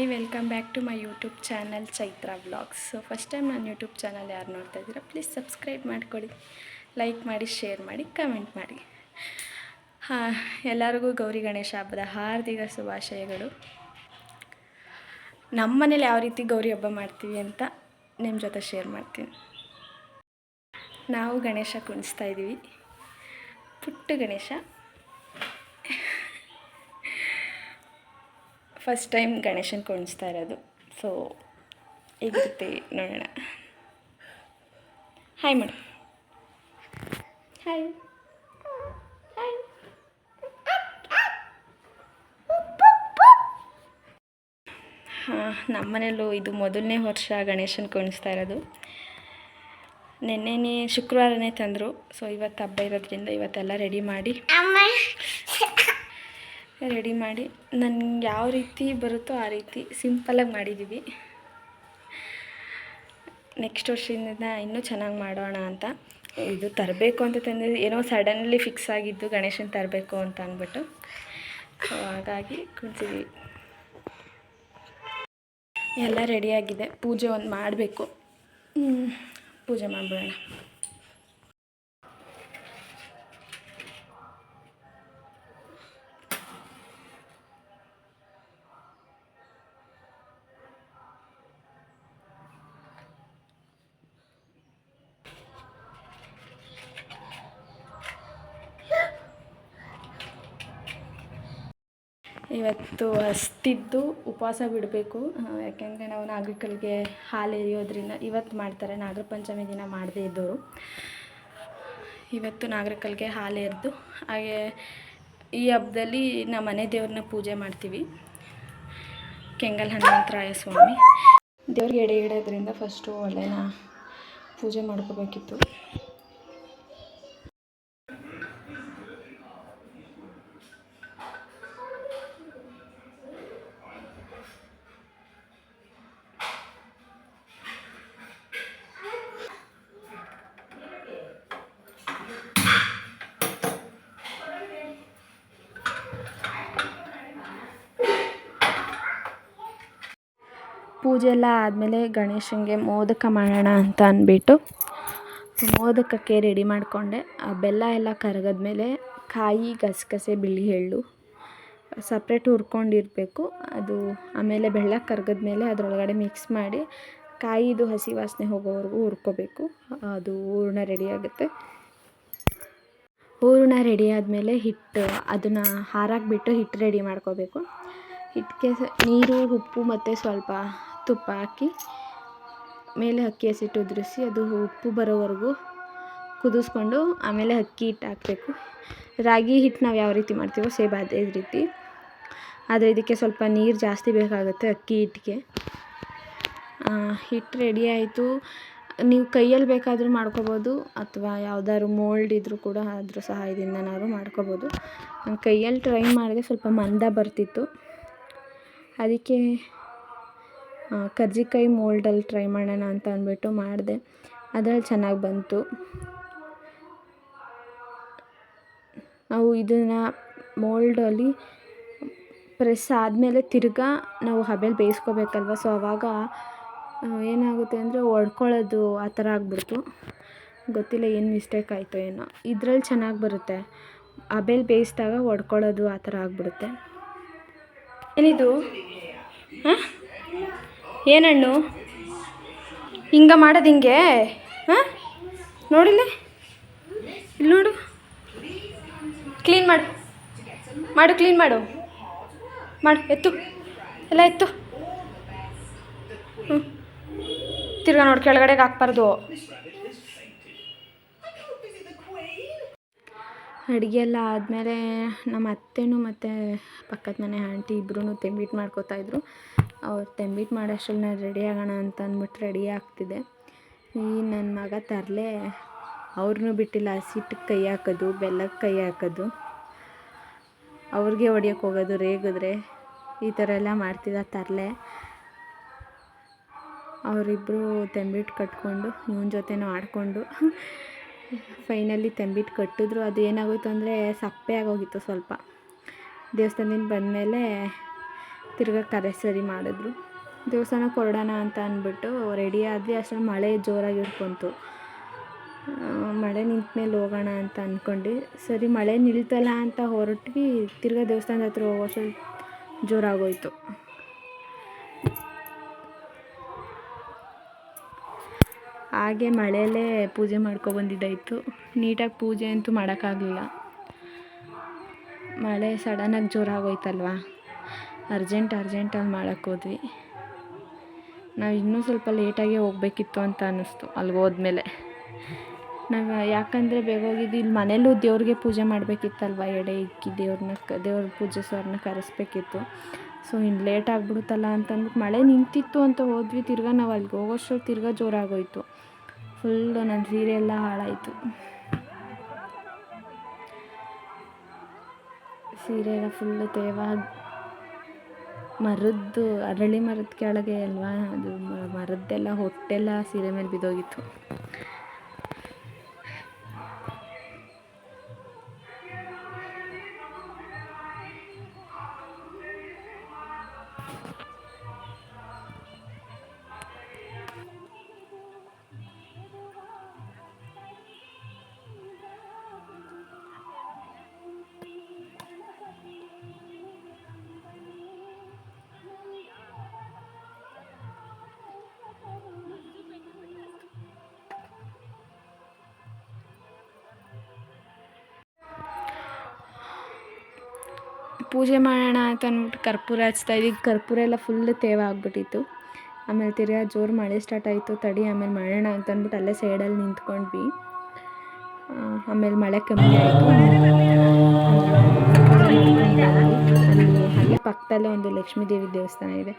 Hi, welcome back to my YouTube channel Chaitra vlogs. So first time ನಾನು YouTube channel ಯಾರು ನೋಡ್ತಾ ಇದ್ದೀರಾ, please subscribe ಮಾಡ್ಕೊಳ್ಳಿ, ಲೈಕ್ ಮಾಡಿ, ಶೇರ್ ಮಾಡಿ, ಕಮೆಂಟ್ ಮಾಡಿ. ಎಲ್ಲರಿಗೂ ಗೌರಿ ಗಣೇಶ ಹಬ್ಬದ ಹಾರ್ದಿಕ ಶುಭಾಶಯಗಳು. ನಮ್ಮ ಮನೇಲಿ ಯಾವ ರೀತಿ ಗೌರಿ ಹಬ್ಬ ಮಾಡ್ತೀವಿ ಅಂತ ನಿಮ್ಮ ಜೊತೆ ಶೇರ್ ಮಾಡ್ತೀನಿ. ನಾವು ಗಣೇಶ ಕುಣಿಸ್ತಾ ಇದ್ದೀವಿ, ಪುಟ್ಟ ಗಣೇಶ. ಫಸ್ಟ್ ಟೈಮ್ ಗಣೇಶನ ಕುಣಿಸ್ತಾ ಇರೋದು. ಸೊ ಹೇಗಿರುತ್ತೆ ನೋಡೋಣ. Hi madam, hi hi. ನಮ್ಮ ಮನೆಯಲ್ಲೂ ಇದು ಮೊದಲನೇ ವರ್ಷ ಗಣೇಶನ ಕುಣಿಸ್ತಾ ಇರೋದು. ನೆನ್ನೆನೇ ಶುಕ್ರವಾರನೇ ತಂದರು. ಸೊ ಇವತ್ತು ಹಬ್ಬ ಇರೋದ್ರಿಂದ ಇವತ್ತೆಲ್ಲ ರೆಡಿ ಮಾಡಿ ನನಗೆ ಯಾವ ರೀತಿ ಬರುತ್ತೋ ಆ ರೀತಿ ಸಿಂಪಲಾಗಿ ಮಾಡಿದ್ದೀವಿ. ನೆಕ್ಸ್ಟ್ ವರ್ಷದಿಂದ ಇನ್ನೂ ಚೆನ್ನಾಗಿ ಮಾಡೋಣ ಅಂತ. ಇದು ತರಬೇಕು ಅಂತ ತಂದಿದ್ದು, ಏನೋ ಸಡನ್ಲಿ ಫಿಕ್ಸ್ ಆಗಿದ್ದು ಗಣೇಶನ ತರಬೇಕು ಅಂತ ಅಂದ್ಬಿಟ್ಟು. ಸೊ ಹಾಗಾಗಿ ಕುಣಿಸಿದ್ವಿ. ಎಲ್ಲ ರೆಡಿಯಾಗಿದೆ. ಪೂಜೆ ಒಂದು ಮಾಡಬೇಕು. ಪೂಜೆ ಮಾಡಿಬಿಡೋಣ. ಇವತ್ತು ಅಷ್ಟಿದ್ದು ಉಪವಾಸ ಬಿಡಬೇಕು. ಯಾಕೆಂದರೆ ನಾವು ನಾಗರಿಕರಿಗೆ ಹಾಲು ಎರೆಯೋದ್ರಿಂದ ಇವತ್ತು ಮಾಡ್ತಾರೆ. ನಾಗರ ಪಂಚಮಿ ದಿನ ಮಾಡದೇ ಇದ್ದವರು ಇವತ್ತು ನಾಗರಿಕರಿಗೆ ಹಾಲು ಎರೆದು, ಹಾಗೆ ಈ ಹಬ್ಬದಲ್ಲಿ ನಮ್ಮ ಮನೆ ದೇವ್ರನ್ನ ಪೂಜೆ ಮಾಡ್ತೀವಿ. ಕೆಂಗಲ್ ಹನುಮಂತರಾಯ ಸ್ವಾಮಿ ದೇವ್ರಿಗೆ ಎಡೆ ಇಡೋದ್ರಿಂದ ಫಸ್ಟು ಒಳ್ಳೆನ ಪೂಜೆ ಮಾಡ್ಕೋಬೇಕಿತ್ತು. ಪೂಜೆ ಎಲ್ಲ ಆದಮೇಲೆ ಗಣೇಶನಿಗೆ ಮೋದಕ ಮಾಡೋಣ ಅಂತ ಅಂದ್ಬಿಟ್ಟು ಮೋದಕಕ್ಕೆ ರೆಡಿ ಮಾಡಿಕೊಂಡೆ. ಬೆಲ್ಲ ಎಲ್ಲ ಕರಗಿದ್ಮೇಲೆ ಕಾಯಿ, ಗಸಗಸೆ, ಬಿಳಿ ಎಳ್ಳು ಸಪ್ರೇಟ್ ಹುರ್ಕೊಂಡಿರಬೇಕು. ಅದು ಆಮೇಲೆ ಬೆಲ್ಲ ಕರಗಿದ್ಮೇಲೆ ಅದರೊಳಗಡೆ ಮಿಕ್ಸ್ ಮಾಡಿ ಕಾಯಿದು ಹಸಿ ವಾಸನೆ ಹೋಗೋವರೆಗೂ ಹುರ್ಕೋಬೇಕು. ಅದು ಹೂರಣ ರೆಡಿ ಆಗುತ್ತೆ. ಹೂರಣ ರೆಡಿ ಆದಮೇಲೆ ಹಿಟ್ಟು, ಅದನ್ನು ಹಾರಾಕ್ಬಿಟ್ಟು ಹಿಟ್ಟು ರೆಡಿ ಮಾಡ್ಕೋಬೇಕು. ಹಿಟ್ಟಿಗೆ ನೀರು, ಉಪ್ಪು ಮತ್ತು ಸ್ವಲ್ಪ ತುಪ್ಪ ಹಾಕಿ ಮೇಲೆ ಅಕ್ಕಿ ಹಸಿಟ್ಟು ಉದುರಿಸಿ ಅದು ಉಪ್ಪು ಬರೋವರೆಗೂ ಕುದಿಸ್ಕೊಂಡು ಆಮೇಲೆ ಅಕ್ಕಿ ಹಿಟ್ಟು ಹಾಕಬೇಕು. ರಾಗಿ ಹಿಟ್ಟು ನಾವು ಯಾವ ರೀತಿ ಮಾಡ್ತೀವೋ ಸೇಮ್ ಅದೇ ರೀತಿ, ಆದರೆ ಇದಕ್ಕೆ ಸ್ವಲ್ಪ ನೀರು ಜಾಸ್ತಿ ಬೇಕಾಗುತ್ತೆ ಅಕ್ಕಿ ಹಿಟ್ಟಿಗೆ. ಹಿಟ್ಟು ರೆಡಿ ಆಯಿತು. ನೀವು ಕೈಯಲ್ಲಿ ಬೇಕಾದರೂ ಮಾಡ್ಕೋಬೋದು, ಅಥವಾ ಯಾವುದಾದ್ರು ಮೋಲ್ಡ್ ಇದ್ದರೂ ಕೂಡ ಅದ್ರ ಸಹಾಯದಿಂದನಾದ್ರೂ ಮಾಡ್ಕೋಬೋದು. ನಾನು ಕೈಯಲ್ಲಿ ಟ್ರೈ ಮಾಡಿದೆ, ಸ್ವಲ್ಪ ಮಂದ ಬರ್ತಿತ್ತು. ಅದಕ್ಕೆ ಕರ್ಜಿಕಾಯಿ ಮೋಲ್ಡಲ್ಲಿ ಟ್ರೈ ಮಾಡೋಣ ಅಂತ ಅಂದ್ಬಿಟ್ಟು ಮಾಡಿದೆ. ಅದರಲ್ಲಿ ಚೆನ್ನಾಗಿ ಬಂತು. ನಾವು ಇದನ್ನು ಮೋಲ್ಡಲ್ಲಿ ಪ್ರೆಸ್ ಆದಮೇಲೆ ತಿರ್ಗಾ ನಾವು ಹಬೆಯಲ್ಲಿ ಬೇಯಿಸ್ಕೋಬೇಕಲ್ವ. ಸೊ ಆವಾಗ ಏನಾಗುತ್ತೆ ಅಂದರೆ ಒಡ್ಕೊಳ್ಳೋದು ಆ ಥರ ಆಗಿಬಿಡ್ತು. ಗೊತ್ತಿಲ್ಲ ಏನು ಮಿಸ್ಟೇಕ್ ಆಯಿತು ಏನೋ. ಇದರಲ್ಲಿ ಚೆನ್ನಾಗಿ ಬರುತ್ತೆ, ಹಬೆಯಲ್ಲಿ ಬೇಯಿಸಿದಾಗ ಒಡ್ಕೊಳ್ಳೋದು ಆ ಥರ ಆಗಿಬಿಡುತ್ತೆ. ಏನಿದು? ಹಾಂ, ಏನಣ್ಣು ಹಿಂಗೆ ಮಾಡೋದು? ಹಿಂಗೆ ಹಾಂ, ನೋಡಿಲ್ಲ, ಇಲ್ಲಿ ನೋಡು. ಕ್ಲೀನ್ ಮಾಡು, ಕ್ಲೀನ್ ಮಾಡು, ಎತ್ತು, ಎಲ್ಲ ಎತ್ತು. ತಿರ್ಗಾ ನೋಡಿ, ಕೆಳಗಡೆಗೆ ಹಾಕ್ಬಾರ್ದು. ಅಡುಗೆ ಎಲ್ಲ ಆದಮೇಲೆ ನಮ್ಮ ಅತ್ತೆನೂ ಮತ್ತು ಪಕ್ಕದ ಮನೆ ಆಂಟಿ ಇಬ್ಬರೂ ತೆಂಬಿಟ್ಟು ಮಾಡ್ಕೋತಾಯಿದ್ರು. ಅವ್ರು ತೆಂಬಿಟ್ಟು ಮಾಡೋಷ್ಟರಲ್ಲಿ ನಾನು ರೆಡಿ ಆಗೋಣ ಅಂತ ಅಂದ್ಬಿಟ್ಟು ರೆಡಿ ಆಗ್ತಿದ್ದೆ. ಈ ನನ್ನ ಮಗ ತರಲೆ ಅವ್ರನ್ನೂ ಬಿಟ್ಟಿಲ್ಲ. ಹಸಿಟ್ಟಕ್ಕೆ ಕೈ ಹಾಕೋದು, ಬೆಲ್ಲಕ್ಕೆ ಕೈ ಹಾಕೋದು, ಅವ್ರಿಗೆ ಹೊಡಿಯೋಕ್ಕೆ ಹೋಗೋದು ರೇಗಿದ್ರೆ, ಈ ಥರ ಎಲ್ಲ ಮಾಡ್ತಿದ್ದ ತರಲೆ. ಅವರಿಬ್ಬರು ತೆಂಬಿಟ್ಟು ಕಟ್ಕೊಂಡು ಇವನ ಜೊತೆನೂ ಆಡಿಕೊಂಡು ಫೈನಲಿ ತೆಂಬಿಟ್ಟು ಕಟ್ಟಿದ್ರು. ಅದು ಏನಾಗೋಯ್ತು ಅಂದರೆ ಸಪ್ಪೆ ಆಗೋಗಿತ್ತು ಸ್ವಲ್ಪ. ದೇವಸ್ಥಾನದಿಂದ ಬಂದಮೇಲೆ ತಿರ್ಗಾ ಸರಿ ಮಾಡಿದ್ರು. ದೇವಸ್ಥಾನ ಹೊರಡೋಣ ಅಂತ ಅಂದ್ಬಿಟ್ಟು ರೆಡಿ ಆದ್ವಿ. ಅಷ್ಟರಲ್ಲಿ ಮಳೆ ಜೋರಾಗಿ ಹಿಡ್ಕೊಂತು. ಮಳೆ ನಿಂತ ಮೇಲೆ ಹೋಗೋಣ ಅಂತ ಅಂದ್ಕೊಂಡು ಸರಿ ಮಳೆ ನಿಲ್ತಲ್ಲ ಅಂತ ಹೊರಟ್ವಿ. ತಿರ್ಗಾ ದೇವಸ್ಥಾನದ ಹತ್ರ ಹೋಗೋಷ್ಟರಲ್ಲಿ ಜೋರಾಗೋಯ್ತು. ಹಾಗೆ ಮಳೆಯಲ್ಲೇ ಪೂಜೆ ಮಾಡ್ಕೊಬಂದಿದ್ದಾಯಿತು. ನೀಟಾಗಿ ಪೂಜೆ ಅಂತೂ ಮಾಡೋಕ್ಕಾಗಲಿಲ್ಲ, ಮಳೆ ಸಡನ್ನಾಗಿ ಜೋರಾಗೋಯ್ತಲ್ವ. ಅರ್ಜೆಂಟಲ್ಲಿ ಮಾಡೋಕ್ಕೋದ್ವಿ. ನಾವು ಇನ್ನೂ ಸ್ವಲ್ಪ ಲೇಟಾಗೇ ಹೋಗಬೇಕಿತ್ತು ಅಂತ ಅನ್ನಿಸ್ತು ಅಲ್ಲಿಗೆ ಹೋದ್ಮೇಲೆ. ನಾವು ಯಾಕಂದರೆ ಬೇಗ ಹೋಗಿದ್ದು ಇಲ್ಲಿ ಮನೇಲೂ ದೇವ್ರಿಗೆ ಪೂಜೆ ಮಾಡಬೇಕಿತ್ತಲ್ವ, ಎಡೆ ಇಕ್ಕಿ ದೇವ್ರ ಪೂಜಿಸೋರನ್ನ ಕರೆಸ್ಬೇಕಿತ್ತು. ಸೊ ಇನ್ನು ಲೇಟ್ ಆಗಿಬಿಡುತ್ತಲ್ಲ ಅಂತಂದ್ಬಿಟ್ಟು ಮಳೆ ನಿಂತಿತ್ತು ಅಂತ ಹೋದ್ವಿ. ತಿರ್ಗಾ ನಾವು ಅಲ್ಲಿಗೆ ಹೋಗೋಷ್ಟರಲ್ಲಿ ತಿರ್ಗಾ ಜೋರಾಗೋಯ್ತು. ಫುಲ್ಲು ನನ್ನ ಸೀರೆ ಎಲ್ಲ ಹಾಳಾಯಿತು. ಸೀರೆ ಎಲ್ಲ ಫುಲ್ಲು ತೇವಾಗಿ ಮರದ್ದು ಅರಳಿ ಮರದ ಕೆಳಗೆ ಅಲ್ವಾ, ಅದು ಮರದ್ದೆಲ್ಲ ಹೊಟ್ಟೆಲ್ಲ ಸೀರೆ ಮೇಲೆ ಬಿದ್ದೋಗಿತ್ತು. ಪೂಜೆ ಮಾಡೋಣ ಅಂತ ಅಂದ್ಬಿಟ್ಟು ಕರ್ಪೂರ ಹಚ್ತಾಯಿದ್ವಿ. ಕರ್ಪೂರ ಎಲ್ಲ ಫುಲ್ಲು ತೇವ ಆಗಿಬಿಟ್ಟಿತ್ತು. ಆಮೇಲೆ ತಿರ್ಗಾ ಜೋರು ಮಳೆ ಸ್ಟಾರ್ಟ್ ಆಯಿತು. ತಡಿ ಆಮೇಲೆ ಮಾಡೋಣ ಅಂತ ಅಂದ್ಬಿಟ್ಟು ಅಲ್ಲೇ ಸೈಡಲ್ಲಿ ನಿಂತ್ಕೊಂಡ್ವಿ. ಆಮೇಲೆ ಮಳೆ ಕಮ್ಮಿ ಆಯಿತು. ಅಲ್ಲೇ ಪಕ್ಕದಲ್ಲೇ ಒಂದು ಲಕ್ಷ್ಮೀ ದೇವಿ ದೇವಸ್ಥಾನ ಇದೆ,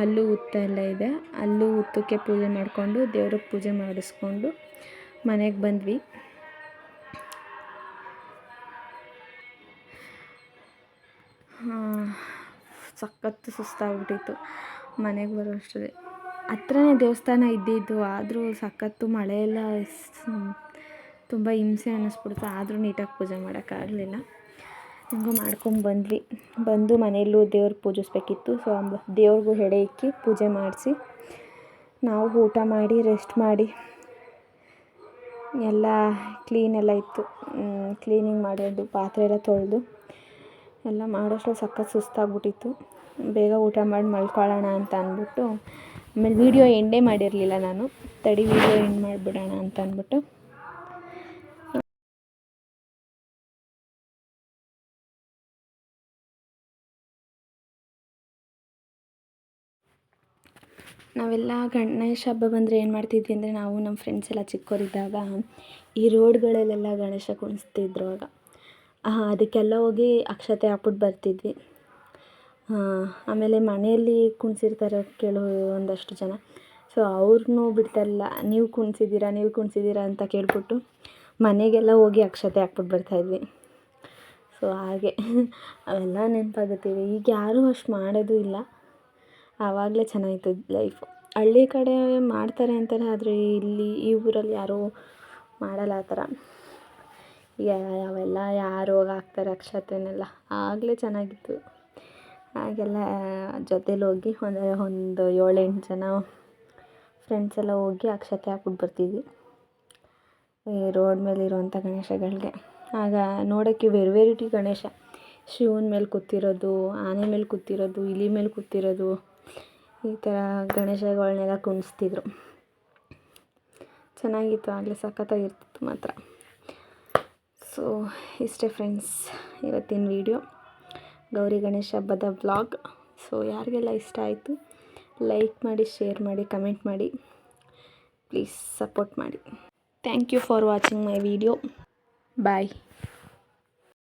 ಅಲ್ಲೂ ಹುತ್ತ ಎಲ್ಲ ಇದೆ. ಅಲ್ಲೂ ಹುತ್ತಕ್ಕೆ ಪೂಜೆ ಮಾಡಿಕೊಂಡು ದೇವ್ರಿಗೆ ಪೂಜೆ ಮಾಡಿಸ್ಕೊಂಡು ಮನೆಗೆ ಬಂದ್ವಿ. ಸಖತ್ತು ಸುಸ್ತಾಗ್ಬಿಟ್ಟಿತ್ತು ಮನೆಗೆ ಬರೋ ಅಷ್ಟರಲ್ಲಿ. ಹತ್ರನೇ ದೇವಸ್ಥಾನ ಇದ್ದಿದ್ದು, ಆದರೂ ಸಖತ್ತು ಮಳೆಯೆಲ್ಲ ತುಂಬ ಹಿಂಸೆ ಅನ್ನಿಸ್ಬಿಡ್ತು. ಆದರೂ ನೀಟಾಗಿ ಪೂಜೆ ಮಾಡೋಕ್ಕಾಗಲಿಲ್ಲ. ಹೆಂಗೋ ಮಾಡ್ಕೊಂಡ್ಬಂದ್ವಿ. ಬಂದು ಮನೆಯಲ್ಲೂ ದೇವ್ರ ಪೂಜಿಸ್ಬೇಕಿತ್ತು. ಸೊ ದೇವ್ರಿಗೂ ಎಡೆ ಇಕ್ಕಿ ಪೂಜೆ ಮಾಡಿಸಿ ನಾವು ಊಟ ಮಾಡಿ ರೆಸ್ಟ್ ಮಾಡಿ ಎಲ್ಲ ಕ್ಲೀನೆಲ್ಲ ಇತ್ತು. ಕ್ಲೀನಿಂಗ್ ಮಾಡೋದು, ಪಾತ್ರೆ ಎಲ್ಲ ತೊಳೆದು ಎಲ್ಲ ಮಾಡೋಷ್ಟರಲ್ಲಿ ಸಖತ್ತು ಸುಸ್ತಾಗ್ಬಿಟ್ಟಿತ್ತು. ಬೇಗ ಊಟ ಮಾಡಿ ಮಲ್ಕೊಳ್ಳೋಣ ಅಂತ ಅಂದ್ಬಿಟ್ಟು ಆಮೇಲೆ ವೀಡಿಯೋ ಎಂಡೇ ಮಾಡಿರಲಿಲ್ಲ ನಾನು. ತಡಿ ವೀಡಿಯೋ ಎಂಡ್ ಮಾಡಿಬಿಡೋಣ ಅಂತ ಅಂದ್ಬಿಟ್ಟು ನಾವೆಲ್ಲ ಗಣೇಶ ಹಬ್ಬ ಬಂದರೆ ಏನು ಮಾಡ್ತಿದ್ವಿ ಅಂದರೆ, ನಾವು ನಮ್ಮ ಫ್ರೆಂಡ್ಸ್ ಎಲ್ಲ ಚಿಕ್ಕವರಿದ್ದಾಗ ಈ ರೋಡ್ಗಳಲ್ಲೆಲ್ಲ ಗಣೇಶ ಕುಣಿಸ್ತಿದ್ರು. ಆಗ ಅದಕ್ಕೆಲ್ಲ ಹೋಗಿ ಅಕ್ಷತೆ ಹಾಕ್ಬಿಟ್ಟು ಬರ್ತಿದ್ವಿ. ಆಮೇಲೆ ಮನೆಯಲ್ಲಿ ಕುಣಿಸಿರ್ತಾರೆ ಒಂದಷ್ಟು ಜನ. ಸೊ ಅವ್ರನ್ನೂ ಬಿಡ್ತಾಯಿರಲಿಲ್ಲ. ನೀವು ಕುಣಿಸಿದ್ದೀರಾ ಅಂತ ಕೇಳ್ಬಿಟ್ಟು ಮನೆಗೆಲ್ಲ ಹೋಗಿ ಅಕ್ಷತೆ ಹಾಕ್ಬಿಟ್ಟು ಬರ್ತಾಯಿದ್ವಿ. ಸೊ ಹಾಗೆ ಅವೆಲ್ಲ ನೆನಪಾಗುತ್ತೆ. ಈಗ ಯಾರೂ ಅಷ್ಟು ಮಾಡೋದು ಇಲ್ಲ. ಆವಾಗಲೇ ಚೆನ್ನಾಗಿತ್ತು ಲೈಫು. ಹಳ್ಳಿ ಕಡೆ ಮಾಡ್ತಾರೆ ಅಂತಾರೆ, ಆದರೆ ಇಲ್ಲಿ ಈ ಊರಲ್ಲಿ ಯಾರೂ ಮಾಡಲ್ಲ ಆ ಥರ. ಅವೆಲ್ಲ ಯಾರು ಹೋಗಿ ಹಾಕ್ತಾರೆ ಅಕ್ಷತೆನೆಲ್ಲ. ಆಗಲೇ ಚೆನ್ನಾಗಿತ್ತು. ಹಾಗೆಲ್ಲ ಜೊತೇಲಿ ಹೋಗಿ ಒಂದು 7-8 ಜನ ಫ್ರೆಂಡ್ಸ್ ಎಲ್ಲ ಹೋಗಿ ಅಕ್ಷತೆ ಹಾಕ್ಬಿಟ್ಟು ಬರ್ತಿದ್ವಿ ಈ ರೋಡ್ ಮೇಲೆ ಇರೋವಂಥ ಗಣೇಶಗಳಿಗೆ. ಆಗ ನೋಡೋಕ್ಕೆ ವೆರೈಟಿ ಗಣೇಶ, ಶಿವನ ಮೇಲೆ ಕೂತಿರೋದು, ಆನೆ ಮೇಲೆ ಕೂತಿರೋದು, ಇಲಿ ಮೇಲೆ ಕೂತಿರೋದು, ಈ ಥರ ಗಣೇಶಗಳನ್ನೆಲ್ಲ ಕುಣಿಸ್ತಿದ್ರು. ಚೆನ್ನಾಗಿತ್ತು, ಆಗಲೇ ಸಖತ್ತಾಗಿರ್ತಿತ್ತು ಮಾತ್ರ. ಸೊ ಇಷ್ಟೇ ಫ್ರೆಂಡ್ಸ್ ಇವತ್ತಿನ ವಿಡಿಯೋ, ಗೌರಿ ಗಣೇಶ ಹಬ್ಬದ ವ್ಲಾಗ್. ಸೊ ಯಾರಿಗೆಲ್ಲ ಇಷ್ಟ ಆಯಿತು ಲೈಕ್ ಮಾಡಿ, ಶೇರ್ ಮಾಡಿ, ಕಮೆಂಟ್ ಮಾಡಿ, ಪ್ಲೀಸ್ ಸಪೋರ್ಟ್ ಮಾಡಿ. Thank you for watching my video. Bye.